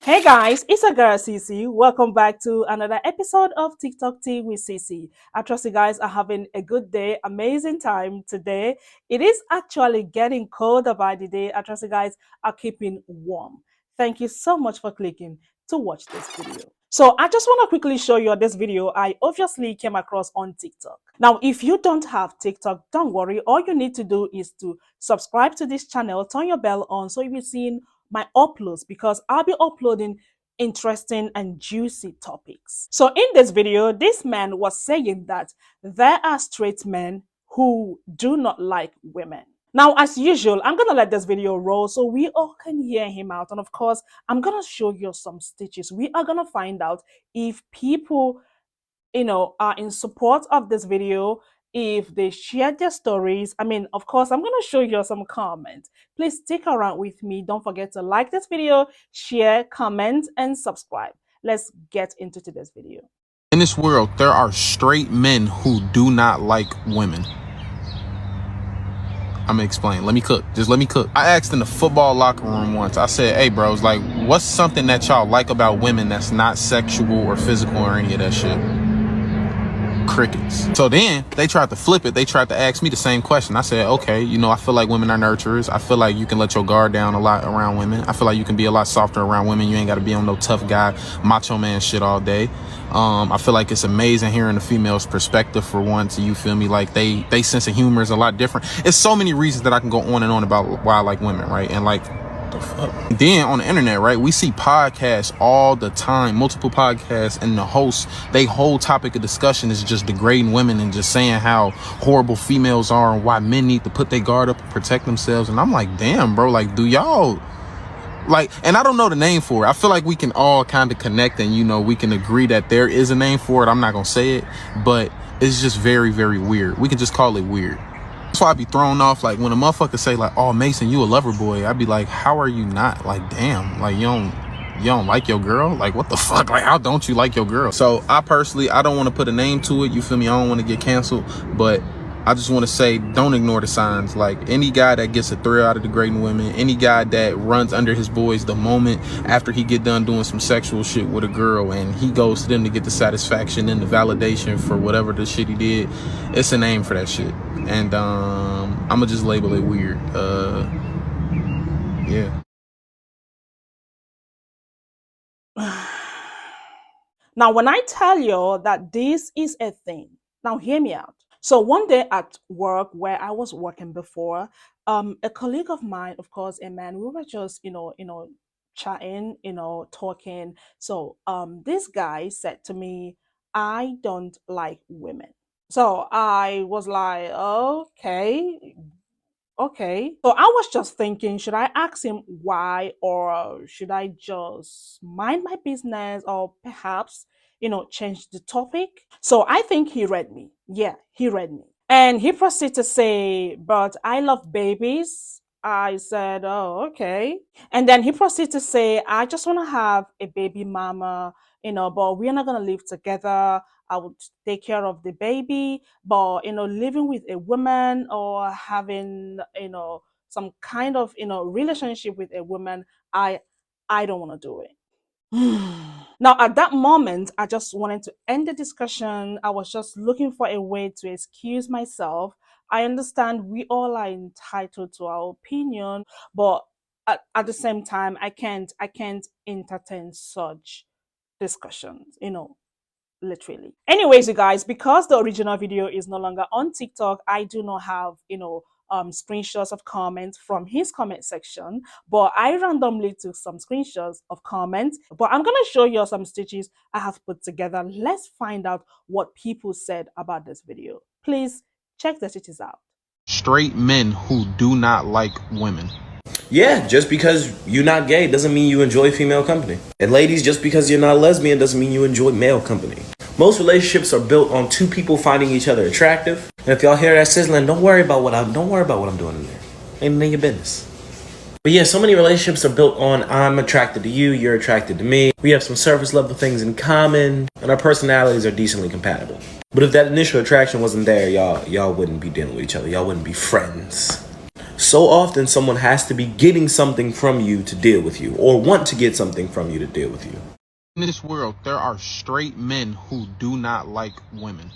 Hey guys, it's a girl Cece. Welcome back to another episode of TikTok Tea with Cece. I trust you guys are having a good day, amazing time today. It is actually getting colder by the day. I trust you guys are keeping warm. Thank you so much for clicking to watch this video. So I just want to quickly show you this video I obviously came across on TikTok. Now, if you don't have TikTok, don't worry. All you need to do is to subscribe to this channel, turn your bell on so you'll be seeing my uploads because I'll be uploading interesting and juicy topics. So in this video, this man was saying that there are straight men who do not like women. Now, as usual, I'm going to let this video roll so we all can hear him out. And of course, I'm going to show you some stitches. We are going to find out if people are in support of this video, if they share their stories. I mean, of course, I'm going to show you some comments. Please stick around with me. Don't forget to like this video, share, comment, and subscribe. Let's get into today's video. In this world, there are straight men who do not like women. I'm gonna explain. Let me cook. Just let me cook. I asked in the football locker room once. I said, hey, bros, like, what's something that y'all like about women that's not sexual or physical or any of that shit? Crickets. So then they tried to flip it. They tried to ask me the same question. I said, okay, I feel like women are nurturers. I feel like you can let your guard down a lot around women. I feel like you can be a lot softer around women. You ain't got to be on no tough guy, macho man shit all day. I feel like it's amazing hearing the female's perspective for once. You feel me? Like they sense of humor is a lot different. It's so many reasons that I can go on and on about why I like women, right? And like, the fuck? Then on the internet, right, we see podcasts all the time, multiple podcasts, and the hosts, they whole topic of discussion is just degrading women and just saying how horrible females are and why men need to put their guard up and protect themselves. And I'm like, damn, bro, like, do y'all like, and I don't know the name for it. I feel like we can all kind of connect and, we can agree that there is a name for it. I'm not gonna say it, but it's just very, very weird. We can just call it weird. That's why I be thrown off, like, when a motherfucker say, like, oh, Mason, you a lover boy. I'd be like, how are you not? Like, damn, like, you don't like your girl? Like, what the fuck? Like, how don't you like your girl? So I don't want to put a name to it. You feel me? I don't want to get canceled, but I just want to say, don't ignore the signs. Like, any guy that gets a thrill out of degrading women, any guy that runs under his boys the moment after he get done doing some sexual shit with a girl and he goes to them to get the satisfaction and the validation for whatever the shit he did, it's a name for that shit. And I'm gonna just label it weird. Yeah. Now, when I tell you that this is a thing, now hear me out. So one day at work where I was working before, a colleague of mine, of course, a man, we were just, chatting, talking. So this guy said to me, I don't like women. So I was like, okay. So I was just thinking, should I ask him why or should I just mind my business or perhaps, change the topic? So I think he read me. Yeah, he read me. And he proceeded to say, but I love babies. I said, oh, okay. And then he proceeded to say, I just want to have a baby mama, but we're not going to live together. I would take care of the baby, but living with a woman or having some kind of relationship with a woman, I don't want to do it. Now, at that moment, I just wanted to end the discussion. I was just looking for a way to excuse myself. I understand we all are entitled to our opinion, but at the same time, I can't entertain such discussions, literally. Anyways, you guys, because the original video is no longer on TikTok, I do not have, screenshots of comments from his comment section, but I randomly took some screenshots of comments. But I'm gonna show you some stitches I have put together. Let's find out what people said about this video. Please check the stitches out. Straight men who do not like women. Yeah, just because you're not gay doesn't mean you enjoy female company. And ladies, just because you're not lesbian doesn't mean you enjoy male company. Most relationships are built on two people finding each other attractive. And if y'all hear that sizzling, don't worry about what I'm doing in there. Ain't none of your business. But yeah, so many relationships are built on I'm attracted to you, you're attracted to me. We have some surface level things in common, and our personalities are decently compatible. But if that initial attraction wasn't there, y'all wouldn't be dealing with each other. Y'all wouldn't be friends. So often someone has to be getting something from you to deal with you, or want to get something from you to deal with you. In this world, there are straight men who do not like women.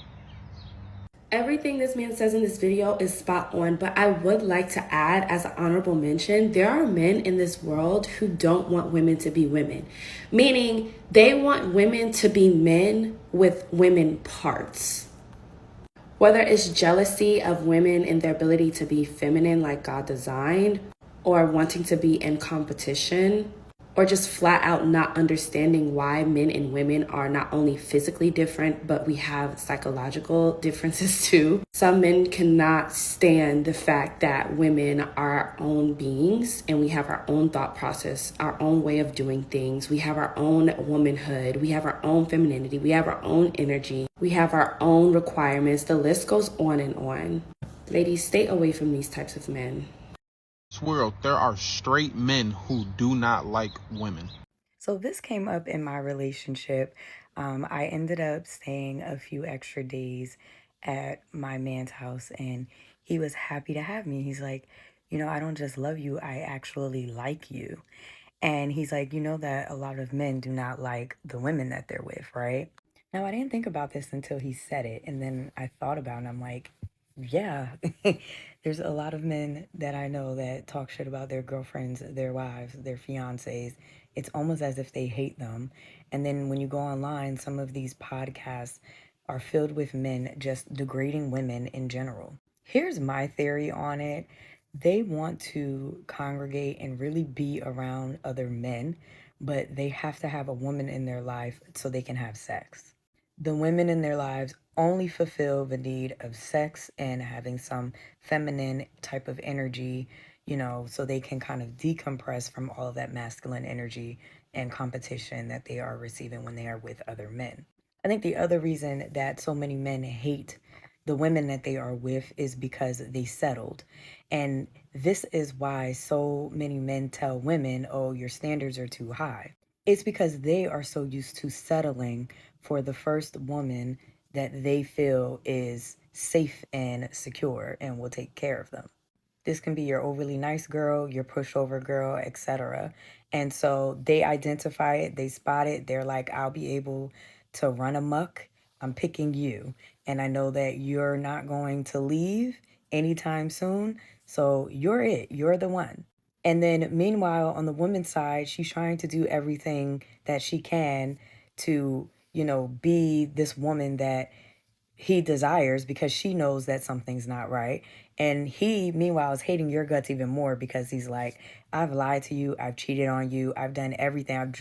Everything this man says in this video is spot on, but I would like to add as an honorable mention, there are men in this world who don't want women to be women. Meaning they want women to be men with women parts. Whether it's jealousy of women and their ability to be feminine like God designed, or wanting to be in competition, or just flat out not understanding why men and women are not only physically different, but we have psychological differences too. Some men cannot stand the fact that women are our own beings and we have our own thought process, our own way of doing things. We have our own womanhood. We have our own femininity. We have our own energy. We have our own requirements. The list goes on and on. Ladies, stay away from these types of men. In this world, there are straight men who do not like women. So this came up in my relationship. I ended up staying a few extra days at my man's house, and he was happy to have me. He's like, I don't just love you, I actually like you. And he's like, you know that a lot of men do not like the women that they're with, right? Now, I didn't think about this until he said it. And then I thought about it and I'm like, yeah, there's a lot of men that I know that talk shit about their girlfriends, their wives, their fiancés. It's almost as if they hate them. And then when you go online, some of these podcasts are filled with men just degrading women in general. Here's my theory on it. They want to congregate and really be around other men, but they have to have a woman in their life so they can have sex. The women in their lives only fulfill the need of sex and having some feminine type of energy, so they can kind of decompress from all of that masculine energy and competition that they are receiving when they are with other men. I think the other reason that so many men hate the women that they are with is because they settled. And this is why so many men tell women, oh, your standards are too high. It's because they are so used to settling for the first woman that they feel is safe and secure and will take care of them. This can be your overly nice girl, your pushover girl, etc. And so they identify it, they spot it, they're like, I'll be able to run amok. I'm picking you. And I know that you're not going to leave anytime soon. So you're it, you're the one. And then meanwhile, on the woman's side, she's trying to do everything that she can to, be this woman that he desires because she knows that something's not right. And he, meanwhile, is hating your guts even more because he's like, I've lied to you. I've cheated on you. I've done everything. I've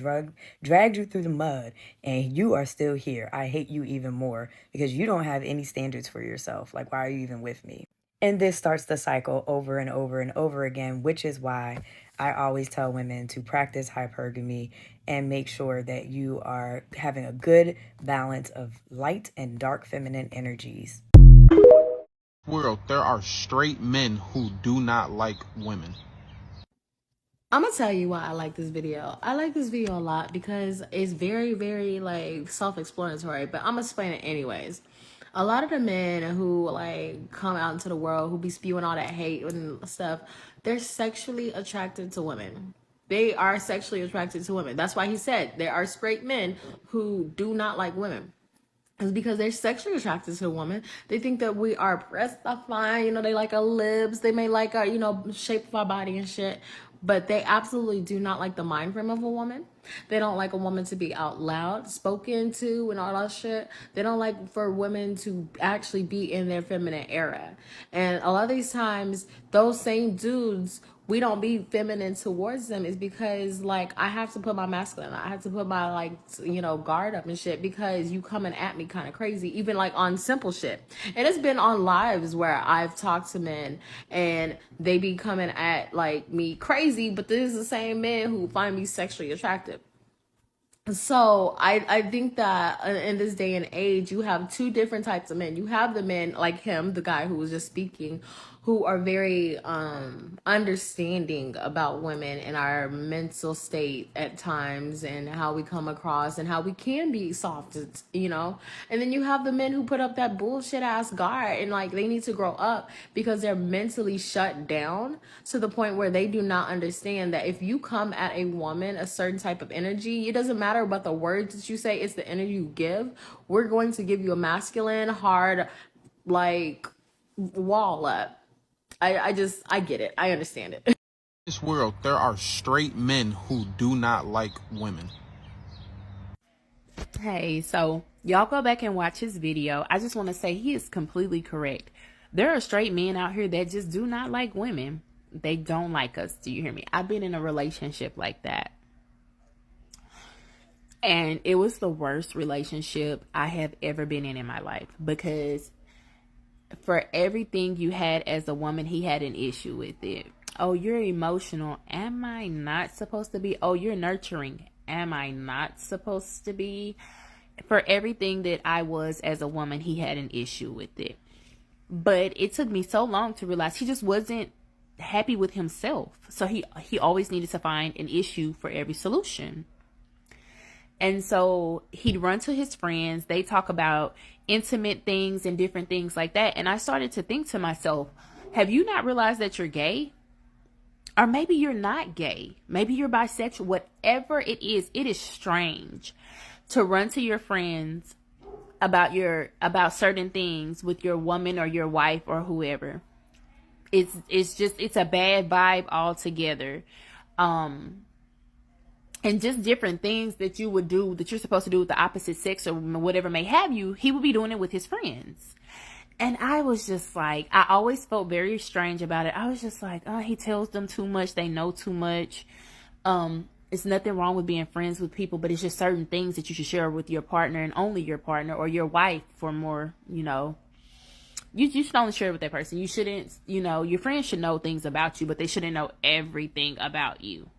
dragged you through the mud and you are still here. I hate you even more because you don't have any standards for yourself. Like, why are you even with me? And this starts the cycle over and over and over again, which is why I always tell women to practice hypergamy and make sure that you are having a good balance of light and dark feminine energies. In this world, there are straight men who do not like women. I'm gonna tell you why I like this video. I like this video a lot because it's very, very like self-explanatory, but I'm gonna explain it anyways. A lot of the men who like come out into the world who be spewing all that hate and stuff, they're sexually attracted to women. They are sexually attracted to women. That's why he said there are straight men who do not like women. It's because they're sexually attracted to a woman. They think that we are breastfying, they like our lips. They may like our, shape of our body and shit. But they absolutely do not like the mind frame of a woman. They don't like a woman to be out loud, spoken to, and all that shit. They don't like for women to actually be in their feminine era. And a lot of these times, those same dudes, we don't be feminine towards them is because like I have to put my masculine, I have to put my like guard up and shit because you coming at me kind of crazy, even like on simple shit. And it's been on lives where I've talked to men and they be coming at like me crazy, but this is the same men who find me sexually attractive. So I think that in this day and age, you have two different types of men. You have the men like him, the guy who was just speaking, who are very understanding about women and our mental state at times and how we come across and how we can be soft, you know. And then you have the men who put up that bullshit ass guard, and like they need to grow up because they're mentally shut down to the point where they do not understand that if you come at a woman a certain type of energy, it doesn't matter about the words that you say, it's the energy you give. We're going to give you a masculine, hard, like wall up. I get it. I understand it. In this world, there are straight men who do not like women. Hey, so y'all go back and watch his video. I just want to say he is completely correct. There are straight men out here that just do not like women. They don't like us. Do you hear me? I've been in a relationship like that. And it was the worst relationship I have ever been in my life, because for everything you had as a woman, he had an issue with it. Oh, you're emotional. Am I not supposed to be? Oh, you're nurturing. Am I not supposed to be? For everything that I was as a woman, he had an issue with it. But it took me so long to realize he just wasn't happy with himself. So he always needed to find an issue for every solution. And so he'd run to his friends. They talk about intimate things and different things like that. And I started to think to myself, have you not realized that you're gay? Or maybe you're not gay. Maybe you're bisexual. Whatever it is strange to run to your friends about certain things with your woman or your wife or whoever. It's a bad vibe altogether. And just different things that you would do that you're supposed to do with the opposite sex or whatever may have you, he would be doing it with his friends. And I was just like, I always felt very strange about it. I was just like, oh, he tells them too much. They know too much. It's nothing wrong with being friends with people, but it's just certain things that you should share with your partner and only your partner or your wife for more, you know. You should only share it with that person. You shouldn't, you know, your friends should know things about you, but they shouldn't know everything about you.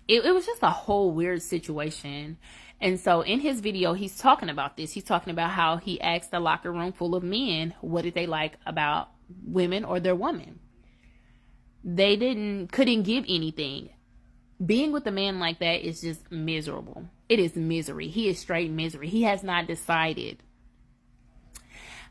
It was just a whole weird situation. And so in his video, he's talking about this. He's talking about how he asked a locker room full of men, what did they like about women or their woman? They couldn't give anything. Being with a man like that is just miserable. It is misery. He is straight misery. He has not decided.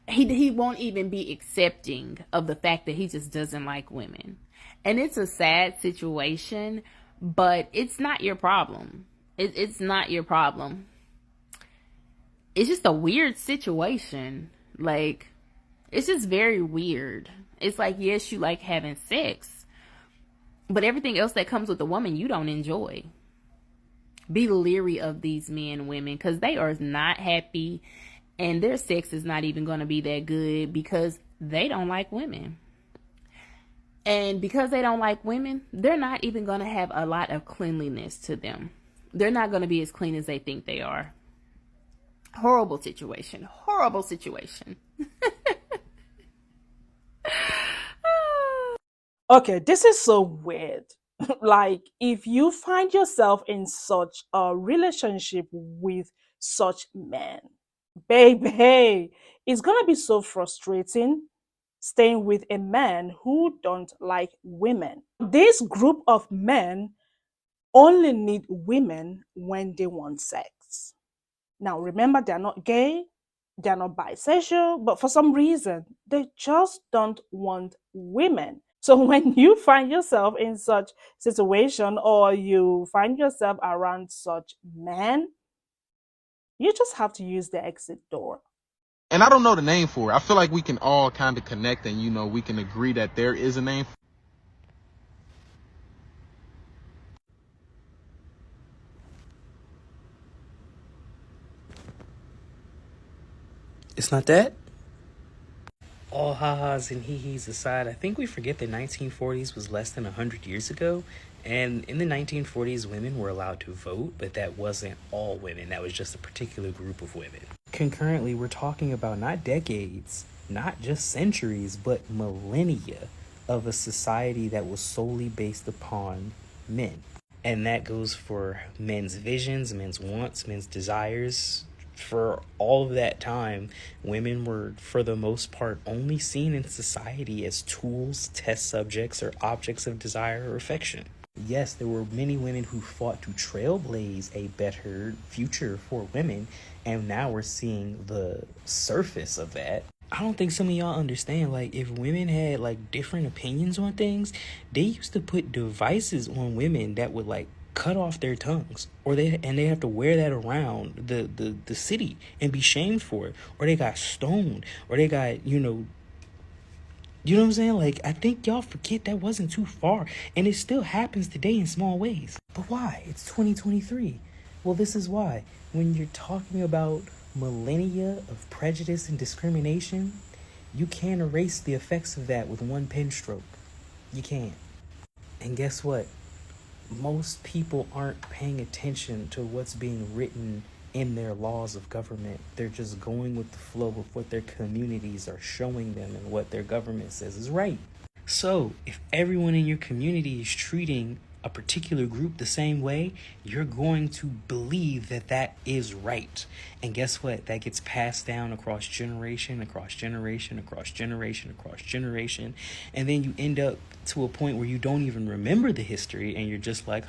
He won't even be accepting of the fact that he just doesn't like women. And it's a sad situation, but it's not your problem. It's not your problem. It's just a weird situation. Like, it's just very weird. It's like, yes, you like having sex, but everything else that comes with a woman, you don't enjoy. Be leery of these men and women because they are not happy and their sex is not even going to be that good because they don't like women. And because they don't like women, they're not even going to have a lot of cleanliness to them. They're not going to be as clean as they think they are. Horrible situation. Horrible situation. Okay, this is so weird. Like, if you find yourself in such a relationship with such men, baby, it's gonna be so frustrating staying with a man who don't like women. This group of men only need women when they want sex. Now, remember, they're not gay, they're not bisexual, but for some reason, they just don't want women. So when you find yourself in such situation or you find yourself around such men, you just have to use the exit door. And I don't know the name for it. I feel like we can all kind of connect and, you know, we can agree that there is a name. It's not that? All ha-has and hee-hees aside, I think we forget the 1940s was less than 100 years ago. And in the 1940s, women were allowed to vote, but that wasn't all women. That was just a particular group of women. Concurrently, we're talking about not decades, not just centuries, but millennia of a society that was solely based upon men. And that goes for men's visions, men's wants, men's desires, For all of that time, women were, for the most part, only seen in society as tools, test subjects, or objects of desire or affection. Yes, there were many women who fought to trailblaze a better future for women, and now we're seeing the surface of that. I don't think some of y'all understand, like, if women had, like, different opinions on things, they used to put devices on women that would, like, cut off their tongues, or they have to wear that around the city and be shamed for it, or they got stoned, or they got, you know what I'm saying? Like, I think y'all forget that wasn't too far, and it still happens today in small ways. But why? It's 2023. Well, this is why. When you're talking about millennia of prejudice and discrimination, you can't erase the effects of that with one pen stroke. You can't. And guess what? Most people aren't paying attention to what's being written in their laws of government. They're just going with the flow of what their communities are showing them and what their government says is right. So, if everyone in your community is treating a particular group the same way, you're going to believe that that is right. And guess what? That gets passed down across generation, across generation, across generation, across generation. And then you end up to a point where you don't even remember the history, and you're just like,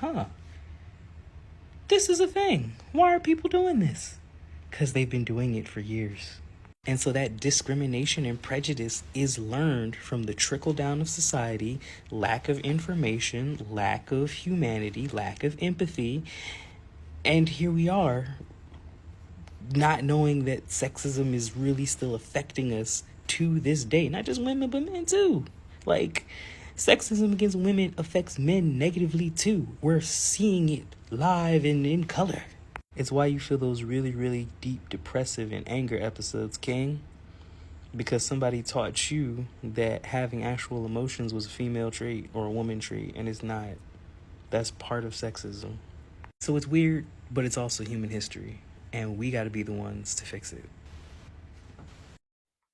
this is a thing. Why are people doing this? Because they've been doing it for years. And so that discrimination and prejudice is learned from the trickle down of society, lack of information, lack of humanity, lack of empathy. And here we are, not knowing that sexism is really still affecting us to this day. Not just women, but men too. Like, sexism against women affects men negatively too. We're seeing it live and in color. It's why you feel those really, really deep depressive and anger episodes, King. Because somebody taught you that having actual emotions was a female trait or a woman trait, and it's not. That's part of sexism. So it's weird, but it's also human history, and we gotta be the ones to fix it. In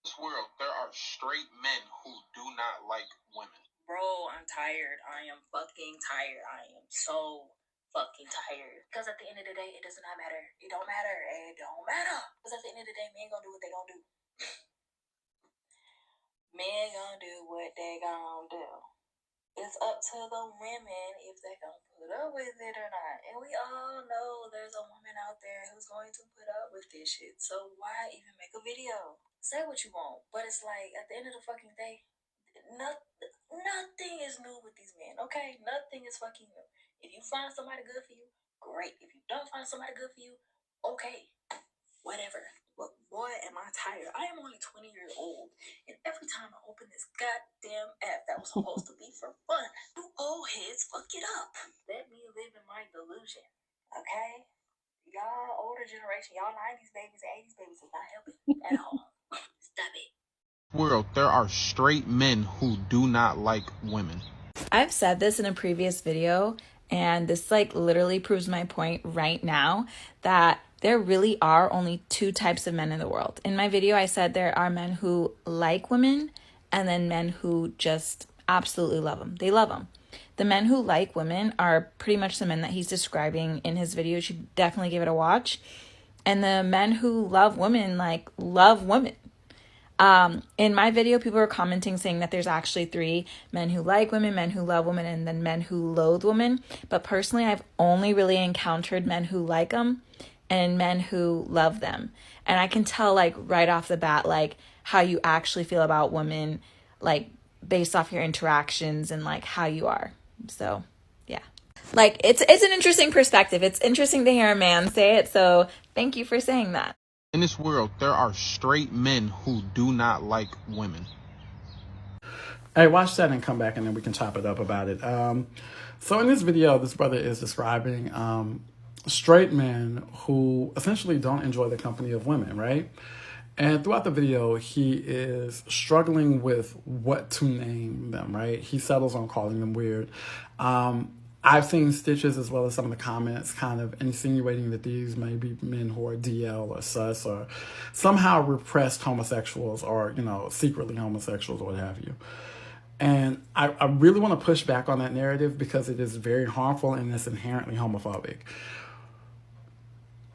this world, there are straight men who do not like women. Bro, I'm tired. I am fucking tired. I am so fucking tired. Because at the end of the day, it does not matter. It don't matter. It don't matter. Because at the end of the day, men gonna do what they gonna do. Men gonna do what they gonna do. It's up to the women if they gonna put up with it or not. And we all know there's a woman out there who's going to put up with this shit. So why even make a video? Say what you want. But it's like, at the end of the fucking day, nothing is new with these men, okay? Nothing is fucking new. If you find somebody good for you, great. If you don't find somebody good for you, okay. Whatever. But boy, am I tired. I am only 20 years old, and every time I open this goddamn app that was supposed to be for fun, you old heads fuck it up. Let me live in my delusion, okay? Y'all older generation, y'all 90s babies, 80s babies is not helping at all. Stop it. World, there are straight men who do not like women. I've said this in a previous video, and this like literally proves my point right now that there really are only two types of men in the world. In my video, I said there are men who like women and then men who just absolutely love them. They love them. The men who like women are pretty much the men that he's describing in his video. You should definitely give it a watch. And the men who love women, like, love women. In my video, people are commenting saying that there's actually three: men who like women, men who love women, and then men who loathe women. But personally, I've only really encountered men who like them and men who love them. And I can tell, like, right off the bat, like, how you actually feel about women, like, based off your interactions and, like, how you are. So, yeah. Like, it's an interesting perspective. It's interesting to hear a man say it, so thank you for saying that. In this world, there are straight men who do not like women. Hey, watch that and come back, and then we can chop it up about it. So in this video, this brother is describing straight men who essentially don't enjoy the company of women, right? And throughout the video, he is struggling with what to name them, right? He settles on calling them weird. I've seen stitches as well as some of the comments kind of insinuating that these may be men who are DL or sus or somehow repressed homosexuals or, you know, secretly homosexuals or what have you. And I really want to push back on that narrative because it is very harmful and it's inherently homophobic.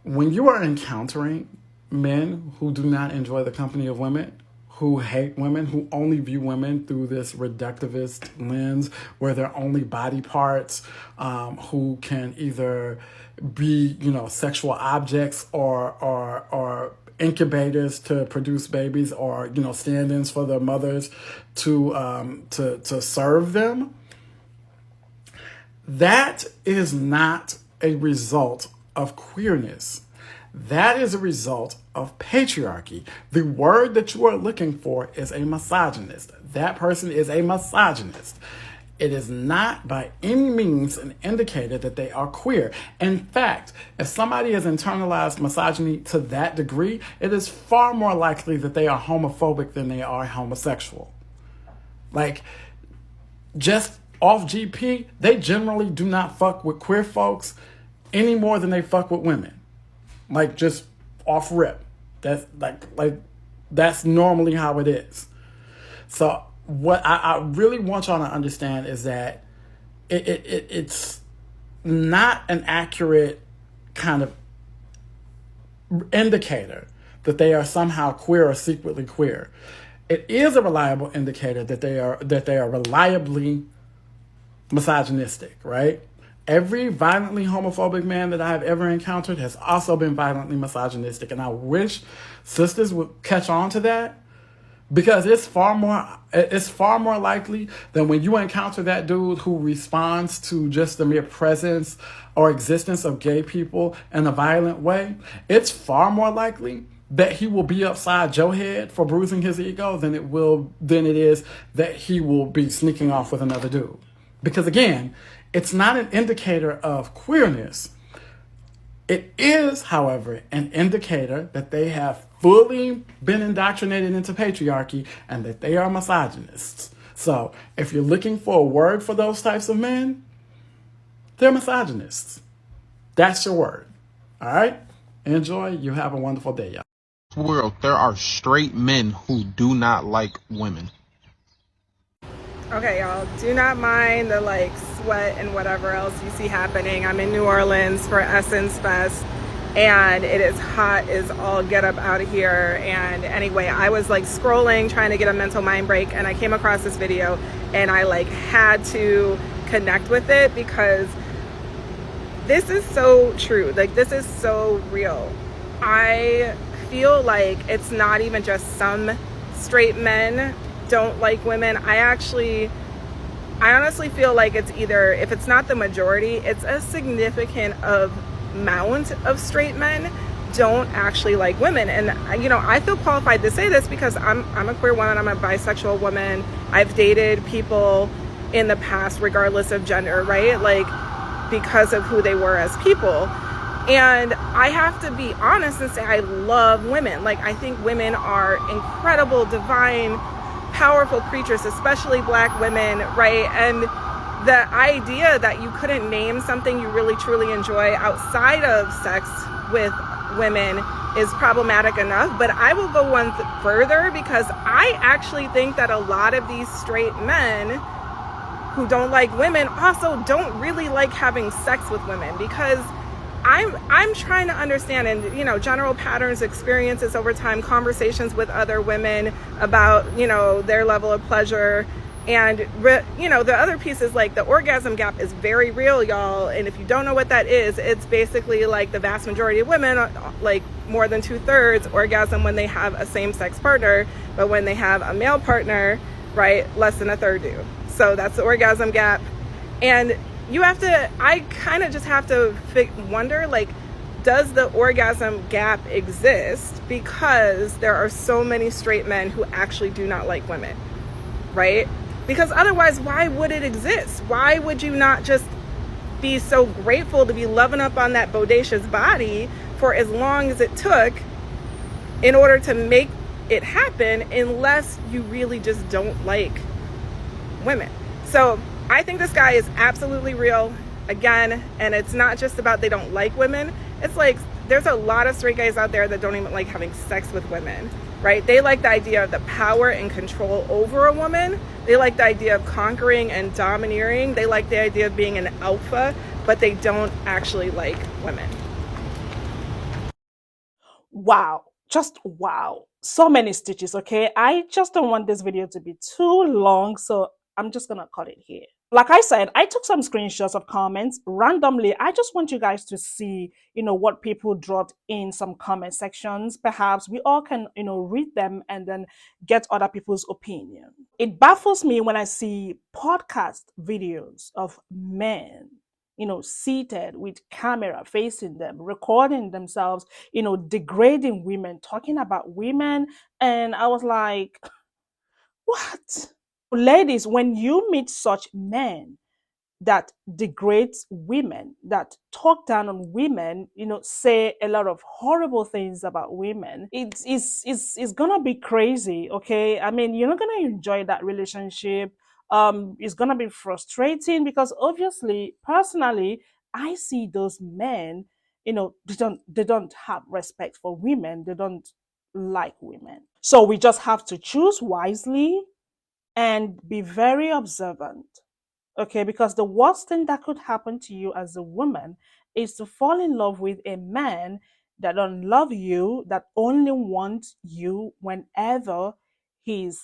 When you are encountering men who do not enjoy the company of women, who hate women, who only view women through this reductivist lens where they're only body parts, who can either be, sexual objects or incubators to produce babies, or stand-ins for their mothers to serve them. That is not a result of queerness. That is a result of patriarchy. The word that you are looking for is a misogynist. That person is a misogynist. It is not by any means an indicator that they are queer. In fact, if somebody has internalized misogyny to that degree, it is far more likely that they are homophobic than they are homosexual. Like, just off GP, they generally do not fuck with queer folks any more than they fuck with women. Like, just off rip. That's like that's normally how it is. So what I really want y'all to understand is that it's not an accurate kind of indicator that they are somehow queer or secretly queer. It is a reliable indicator that they are reliably misogynistic, right? Every violently homophobic man that I have ever encountered has also been violently misogynistic. And I wish sisters would catch on to that, because it's far more likely than when you encounter that dude who responds to just the mere presence or existence of gay people in a violent way. It's far more likely that he will be upside your head for bruising his ego than it is that he will be sneaking off with another dude. Because again, it's not an indicator of queerness. It is, however, an indicator that they have fully been indoctrinated into patriarchy and that they are misogynists. So if you're looking for a word for those types of men, they're misogynists. That's your word. All right? Enjoy. You have a wonderful day, y'all. World, there are straight men who do not like women. Okay, y'all, do not mind the sweat and whatever else you see happening. I'm in New Orleans for Essence Fest, and it is hot as all get up out of here. And anyway, I was scrolling, trying to get a mental mind break, and I came across this video, and I had to connect with it because this is so true. This is so real. I feel like it's not even just some straight men don't like women. I honestly feel like it's either, if it's not the majority, it's a significant amount of straight men don't actually like women. And I feel qualified to say this because I'm a queer woman, I'm a bisexual woman. I've dated people in the past regardless of gender, right? Because of who they were as people. And I have to be honest and say I love women. I think women are incredible, divine, powerful creatures, especially Black women, right? And the idea that you couldn't name something you really truly enjoy outside of sex with women is problematic enough. But I will go one further, because I actually think that a lot of these straight men who don't like women also don't really like having sex with women, because I'm trying to understand, and general patterns, experiences over time, conversations with other women about their level of pleasure, and the other piece is the orgasm gap is very real, y'all. And if you don't know what that is, it's basically the vast majority of women, more than 2/3 orgasm when they have a same-sex partner, but when they have a male partner, right, less than a third do. So that's the orgasm gap. And I kind of just have to wonder, does the orgasm gap exist because there are so many straight men who actually do not like women, right? Because otherwise, why would it exist? Why would you not just be so grateful to be loving up on that bodacious body for as long as it took in order to make it happen, unless you really just don't like women? So I think this guy is absolutely real, again, and it's not just about they don't like women. It's there's a lot of straight guys out there that don't even like having sex with women, right? They like the idea of the power and control over a woman. They like the idea of conquering and domineering. They like the idea of being an alpha, but they don't actually like women. Wow. Just wow, so many stitches. Okay, I just don't want this video to be too long, so I'm just gonna cut it here. Like I said, I took some screenshots of comments randomly. I just want you guys to see, what people dropped in some comment sections. Perhaps we all can, read them and then get other people's opinion. It baffles me when I see podcast videos of men, seated with camera facing them, recording themselves, degrading women, talking about women. And I was like, what? Ladies, when you meet such men that degrades women, that talk down on women, say a lot of horrible things about women, it's gonna be crazy, okay? I mean, you're not gonna enjoy that relationship. It's gonna be frustrating because obviously, personally, I see those men, they don't have respect for women, they don't like women. So we just have to choose wisely and be very observant. Okay, because the worst thing that could happen to you as a woman is to fall in love with a man that don't love you, that only wants you whenever he's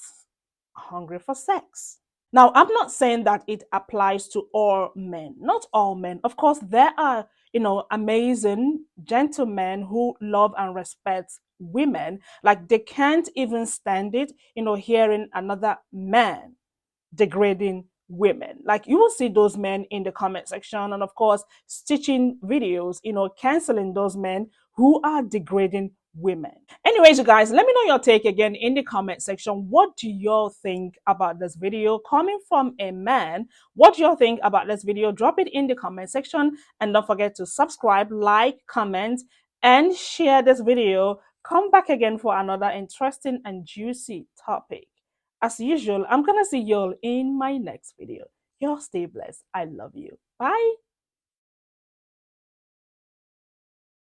hungry for sex. Now, I'm not saying that it applies to all men. Not all men. Of course, there are, amazing gentlemen who love and respect women. Like they can't even stand it, hearing another man degrading women. Like you will see those men in the comment section, and of course, stitching videos, canceling those men who are degrading women. Anyways, you guys, let me know your take again in the comment section. What do y'all think about this video coming from a man? What do y'all think about this video? Drop it in the comment section, and don't forget to subscribe, like, comment, and share this video. Come back again for another interesting and juicy topic. As usual, I'm gonna see y'all in my next video. Y'all stay blessed. I love you. Bye.